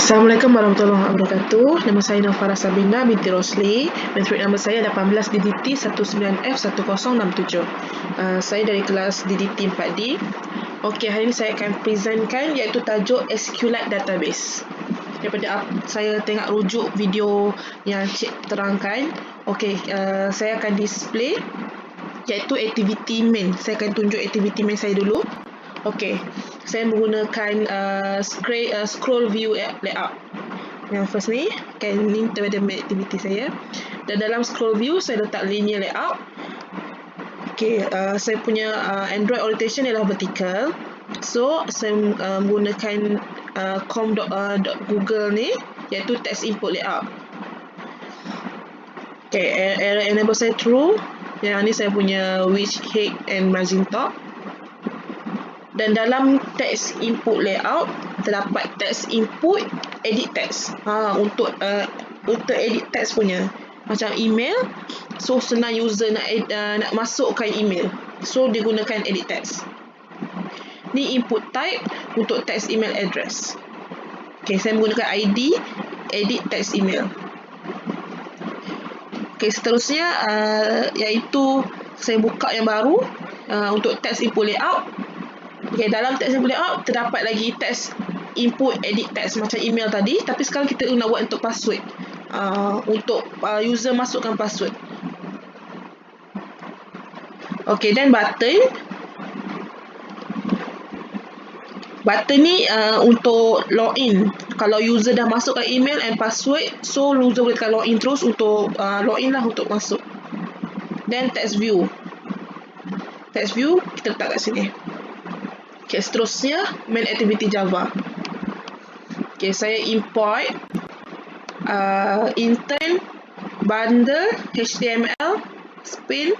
Assalamualaikum warahmatullahi wabarakatuh. Nama saya Nafara Sabina binti Rosli. Matric nombor saya 18 DDT 19F1067. Saya dari kelas DDT 4D. Okey, hari ini saya akan presentkan iaitu tajuk SQLite Database. Daripada saya tengok rujuk video yang Cik terangkan, okey, saya akan display iaitu activity main. Saya akan tunjuk activity main saya dulu. Okey, saya menggunakan scroll view layout. Yang first ni, ini daripada activity saya. Dan dalam scroll view, saya letak linear layout. Okey, saya punya Android orientation ialah vertical. So, saya menggunakan com.google ni, iaitu text input layout. Okey, enable saya true. Yang ni saya punya width, height and margin top. Dan dalam text input layout terdapat text input, edit text. Untuk edit text punya macam email, so senang user nak masukkan email, so dia gunakan edit text. Ni input type untuk text email address. Okay, saya menggunakan ID edit text email. Okay, seterusnya iaitu saya buka yang baru untuk text input layout. Okay, dalam text input layout terdapat lagi text input edit text macam email tadi, tapi sekarang kita nak buat untuk password, untuk user masukkan password. Okay, dan button ni untuk login. Kalau user dah masukkan email and password, so user boleh tekan login terus untuk login lah untuk masuk. Dan text view kita letak kat sini. Okay, seterusnya main activity Java. Okay, saya import intern, bundle, HTML, spin,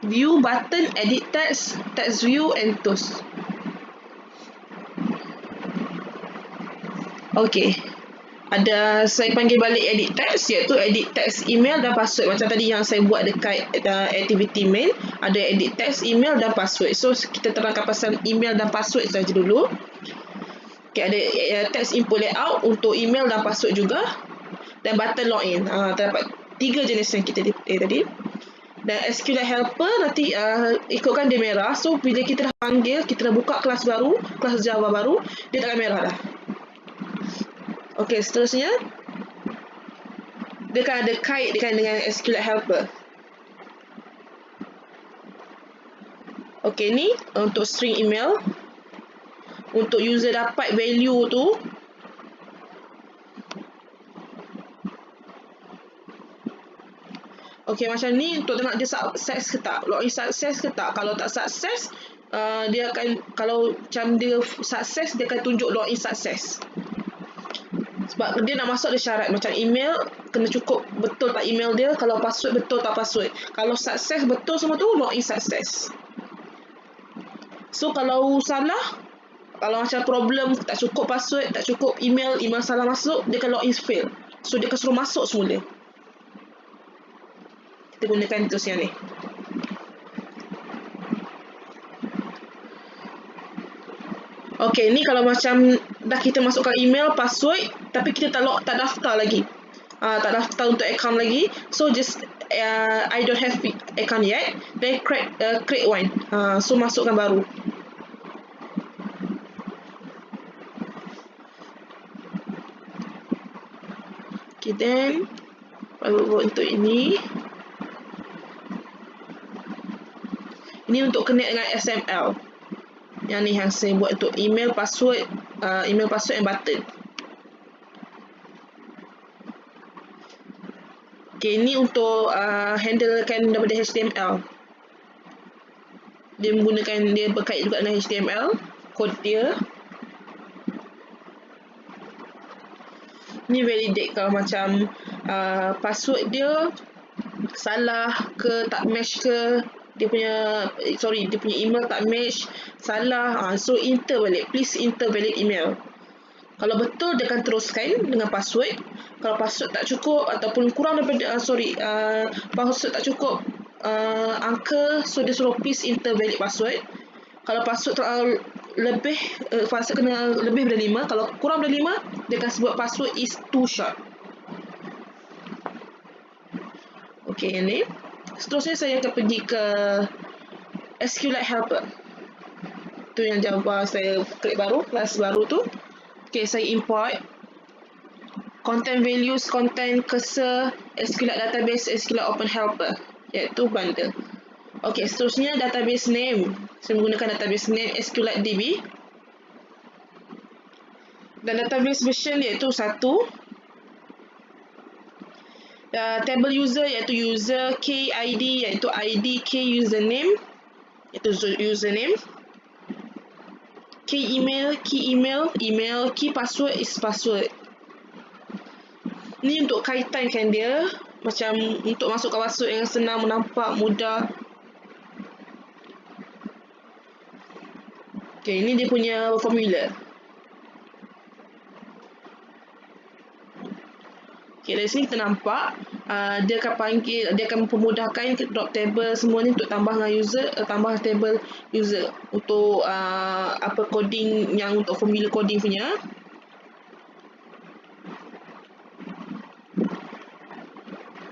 view, button, edit text, text view and tools. Okay, saya panggil balik edit text, iaitu edit text email dan password. Macam tadi yang saya buat dekat activity main, ada edit text, email dan password. So kita terangkan pasal email dan password saja dulu. Okay, ada text input layout untuk email dan password juga, dan button login. Terdapat 3 jenis yang kita display tadi. Dan SQLite helper nanti ikutkan dia merah. So bila kita dah panggil, kita dah buka kelas baru, kelas Java baru, dia tak akan merah dah. Okey, seterusnya dia akan ada kait dengan SQLite helper. Okey, ni untuk string email, untuk user dapat value tu. Okey, macam ni untuk tengok dia success ke tak, login success ke tak. Kalau tak success, dia akan, kalau macam dia success, dia akan tunjuk login success. Sebab dia nak masuk ada syarat, macam email kena cukup betul tak email dia, kalau password betul tak password. Kalau success betul semua tu, login success. So kalau salah, kalau macam problem, tak cukup password, tak cukup email salah masuk, dia akan login fail. So dia akan suruh masuk semula. Kita gunakan terus yang ni. Okey, ni kalau macam dah kita masukkan email, password, tapi kita tak daftar lagi. Tak daftar untuk account lagi. So just I don't have account yet. Then create one. So masukkan baru. Okay, then untuk ini untuk connect dengan SML. Yang ni yang saya buat untuk email, password and button. Okay, ini untuk handlekan daripada HTML. Dia berkait juga dengan HTML, kod dia. Ni validate kalau macam password dia salah ke, tak match ke, dia punya email tak match, salah, so enter balik, please enter valid email. Kalau betul, dia akan teruskan dengan password. Kalau password tak cukup ataupun kurang daripada password tak cukup angka, so dia suruh please enter valid password. Kalau password lebih fasa kena lebih daripada 5. Kalau kurang daripada 5, dia akan sebut password is too short. Okey, yang ni. Seterusnya saya akan pergi ke SQLite Helper. Tu yang Java saya klik baru, kelas baru tu. Okey, saya import content values, content cursor, SQLite database, SQLite open helper, iaitu bundle. Okey, seterusnya database name. Saya menggunakan database name SQLite DB. Dan database version iaitu 1. Table user iaitu user, key ID iaitu ID, key username iaitu username, key email, email, key password is password. Ni untuk kaitankan dia, macam untuk masukkan password yang senang, menampak, mudah. Okay, ini dia punya formula. Okay, dari sini kita nampak dia akan panggil, dia akan mempermudahkan drop table semua ni untuk tambah dengan user, tambah table user untuk apa coding yang untuk formula coding punya.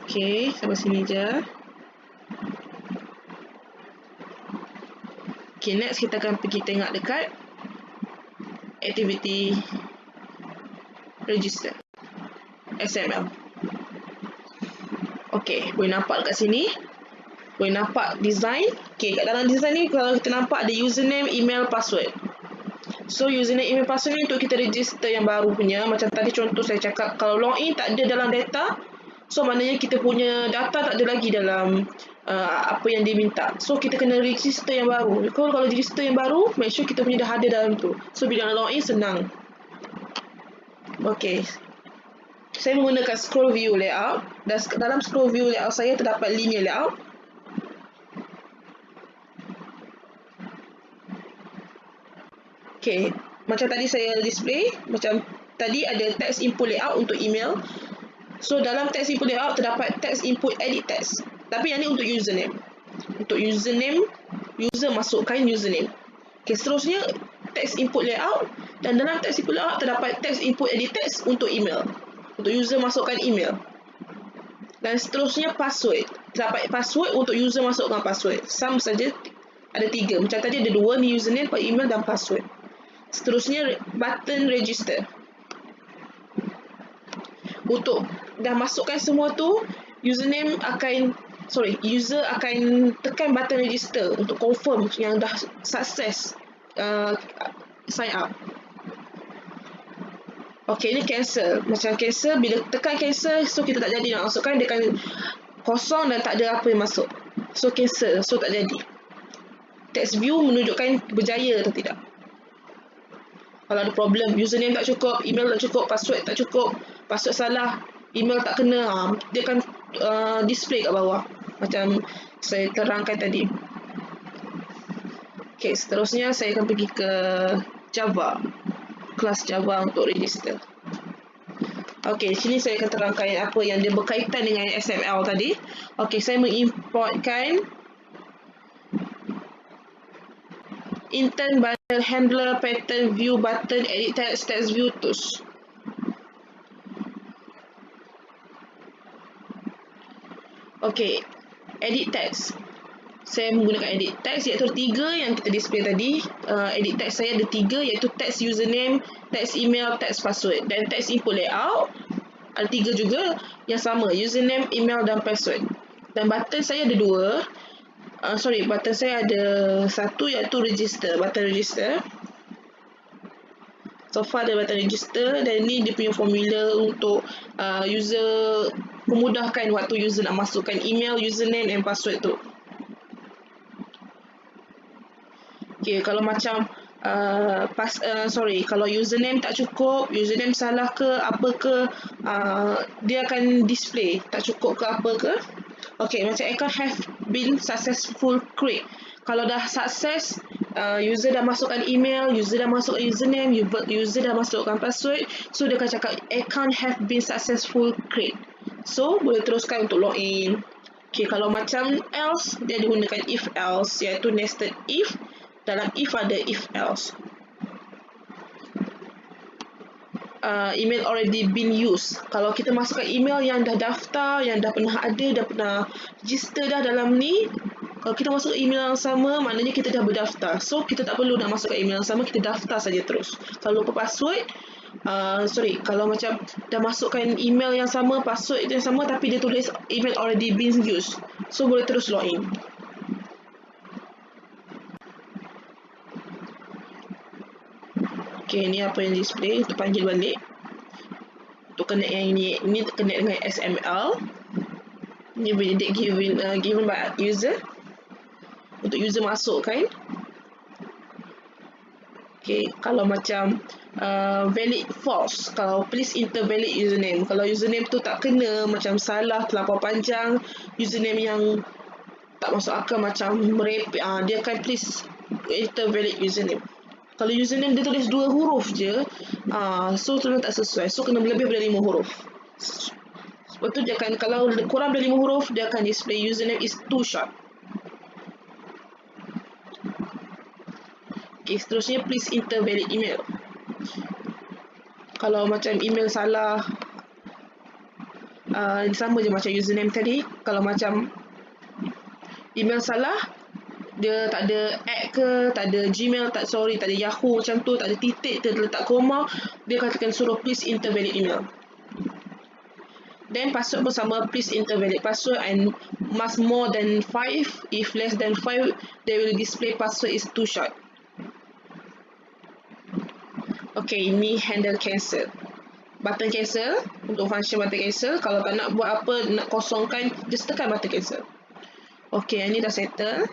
Okay, sampai sini je. Okay, next kita akan pergi tengok dekat activity register XML. Okay, boleh nampak dekat sini. Boleh nampak design. Okay, kat dalam design ni kalau kita nampak ada username, email, password. So, username, email, password ni untuk kita register yang baru punya. Macam tadi contoh saya cakap, kalau login tak ada dalam data, so maknanya kita punya data tak ada lagi dalam apa yang dia minta. So, kita kena register yang baru. Kalau register yang baru, make sure kita punya dah ada dalam tu. So, bila nak login senang. Okay. Saya menggunakan scroll view layout. Dan dalam scroll view layout saya terdapat linear layout. Okay, macam tadi saya display, macam tadi ada text input layout untuk email. So, dalam text input layout terdapat text input edit text. Tapi yang ni untuk username. Untuk username, user masukkan username. Okay, seterusnya text input layout. Dan dalam text input layout terdapat text input edit text untuk email. Untuk user masukkan email. Dan seterusnya password. Terdapat password untuk user masukkan password. Sama saja ada 3. Macam tadi ada 2 ni, username, email dan password. Seterusnya button register. Untuk dah masukkan semua tu, user akan tekan button register untuk confirm yang dah sukses sign up. Okay, ni cancel. Macam cancel, bila tekan cancel, so kita tak jadi nak masukkan, dia akan kosong dan tak ada apa yang masuk. So cancel, so tak jadi. Text view menunjukkan berjaya atau tidak. Kalau ada problem, username tak cukup, email tak cukup, password tak cukup, password salah, email tak kena, dia akan display kat bawah. Macam saya terangkan tadi. Okay, seterusnya saya akan pergi ke Java. Kelas Java untuk register. Okay, sini saya akan terangkan apa yang dia berkaitan dengan XML tadi. Okay, saya mengimportkan intern bundle handler pattern view button edit text view tools. Okay, edit text. Saya menggunakan edit text iaitu 3 yang kita display tadi. Edit text saya ada 3 iaitu text username, text email, text password. Dan text input layout ada 3 juga yang sama, username, email dan password. Dan button saya ada 2. Button saya ada 1 iaitu register, button register. So far ada button register dan ni dia punya formula untuk user, memudahkan waktu user nak masukkan email, username dan password tu. Okay, kalau macam kalau username tak cukup, username salah ke apa ke, dia akan display tak cukup ke apa ke. Okay, macam account have been successful create. Kalau dah sukses, user dah masukkan email, user dah masukkan username, user dah masukkan password, so dia akan cakap account have been successful create. So boleh teruskan untuk login. Okay, kalau macam else, dia digunakan if else iaitu nested if. dalam if ada if else. Email already been used. Kalau kita masukkan email yang dah daftar, yang dah pernah ada, dah pernah register dah dalam ni, kalau kita masuk email yang sama, maknanya kita dah berdaftar. So, kita tak perlu nak masukkan email yang sama, kita daftar saja terus. Kalau lupa password, kalau macam dah masukkan email yang sama, password yang sama, tapi dia tulis email already been used. So, boleh terus login. Okay, ni apa yang display untuk panggil balik. Untuk connect yang ini connect dengan SML. Ni given by user. Untuk user masuk kan. Okay, kalau macam valid false, kalau please enter valid username. Kalau username tu tak kena, macam salah, terlampau panjang, username yang tak masuk akal, macam merepek, dia akan please enter valid username. Kalau username dia tulis 2 huruf je, so tu tak sesuai. So kena lebih daripada 5 huruf. Sebab tu dia akan, kalau kurang dari 5 huruf, dia akan display username is too short. Okay, seterusnya please enter valid email. Kalau macam email salah, sama je macam username tadi. Kalau macam email salah, dia tak ada @ tak ada Gmail, tak ada Yahoo macam tu, tak ada titik, dia letak koma, dia katakan suruh please enter valid email. Then password pun sama, please enter valid password and must more than 5. If less than 5, they will display password is too short. Okay, ini handle cancel. Button cancel, untuk function button cancel. Kalau tak nak buat apa, nak kosongkan, just tekan button cancel. Okay, ini dah settle.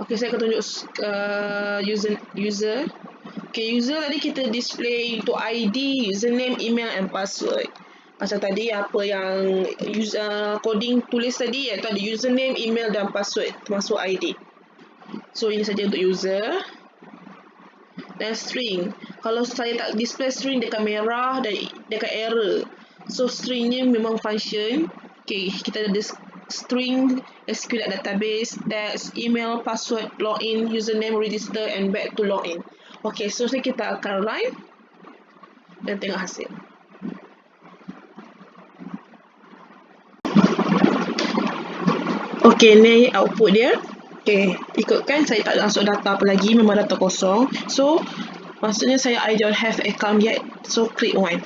Okay, saya akan tunjuk user. Okay, user tadi kita display untuk ID, username, email and password. Macam tadi apa yang user coding tulis tadi, iaitu ada username, email dan password termasuk ID. So ini saja untuk user. Dan string. Kalau saya tak display string, dia akan merah dan dia akan error. So stringnya memang function. Okay, kita ada string, SQL database, text, email, password, login, username, register and back to login. Okay, so kita akan run dan tengok hasil. Okay, ni output dia. Okay, ikutkan saya tak masuk data apa lagi, memang data kosong. So, maksudnya I don't have account yet. So, create one.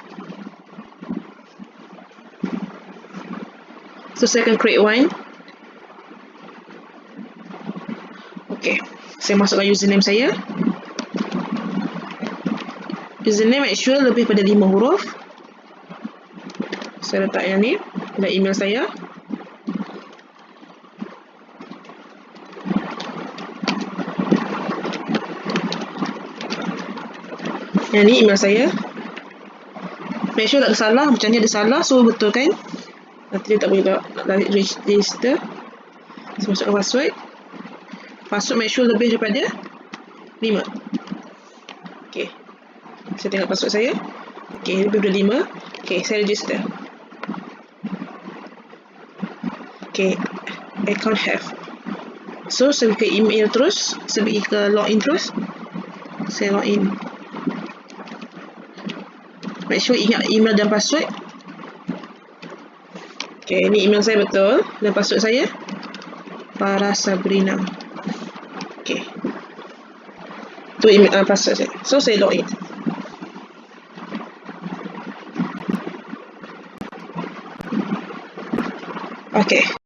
So, saya akan create one. Okay, saya masukkan username saya. Username make sure lebih pada 5 huruf. Saya letak yang ni dan email saya. Yang ni email saya. Make sure tak ada salah. Macam ni ada salah, so betul kan? Nanti dia tak boleh nak register. Saya masukkan password. Password make sure lebih daripada 5. Okay, saya tengok password saya. Okay, lebih daripada 5. Okay, saya register. Okay, account have. So, saya pergi ke email terus. Saya pergi ke login terus. Saya login. Make sure ingat email dan password. Okay, ni email saya betul. Dan password saya Farah Sabrina. Okay, tu email password saya. So, saya login. Okay.